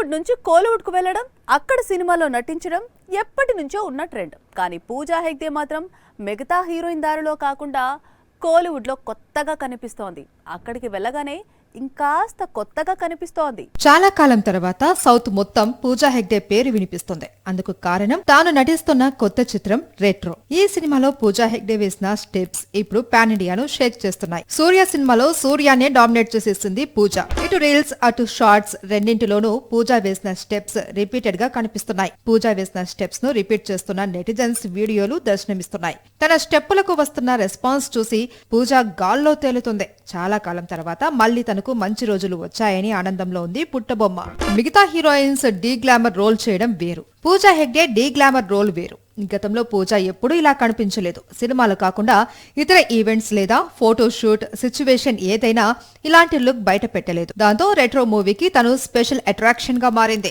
టాలీవుడ్ నుంచి కోలీవుడ్ కు వెళ్లడం, అక్కడ సినిమాలో నటించడం ఎప్పటి నుంచో ఉన్న ట్రెండ్. కానీ పూజా హెగ్డే మాత్రం మిగతా హీరోయిన్ దారిలో కాకుండా కోలీవుడ్ లో కొత్తగా కనిపిస్తోంది. అక్కడికి వెళ్ళగానే ఇంకాస్త కొత్తగా కనిపిస్తోంది. చాలా కాలం తర్వాత సౌత్ మొత్తం పూజా హెగ్డే పేరు వినిపిస్తుంది. అందుకు కారణం తాను నటిస్తున్న కొత్త చిత్రం రెట్రో. ఈ సినిమాలో పూజా హెగ్డే వేసిన స్టెప్స్ ఇప్పుడు పాన్ ఇండియాను షేక్ చేస్తున్నాయి. సూర్య సినిమాలో సూర్యానే డామినేట్ చేసేసింది పూజ. ఇటు రీల్స్ అటు షార్ట్స్ రెండింటిలోనూ పూజా వేసిన స్టెప్స్ రిపీటెడ్ గా కనిపిస్తున్నాయి. పూజా వేసిన స్టెప్స్ ను రిపీట్ చేస్తున్న నెటిజన్స్ వీడియోలు దర్శనమిస్తున్నాయి. తన స్టెప్పులకు వస్తున్న రెస్పాన్స్ చూసి పూజ గాల్లో తేలుతుంది. చాలా కాలం తర్వాత మళ్లీ తనకు మంచి రోజులు వచ్చాయని ఆనందంలో ఉంది పుట్టబొమ్మ. మిగతా హీరోయిన్స్ డీ గ్లామర్ రోల్ చేయడం వేరు, Pooja Hegde D glamour role వేరు. గతంలో పూజ ఎప్పుడూ ఇలా కనిపించలేదు. సినిమాలు కాకుండా ఇతర ఈవెంట్స్ లేదా ఫోటోషూట్ సిచ్యువేషన్ ఏదైనా ఇలాంటి లుక్ బయట పెట్టలేదు. దాంతో రెట్రో మూవీకి తను స్పెషల్ అట్రాక్షన్ గా మారింది.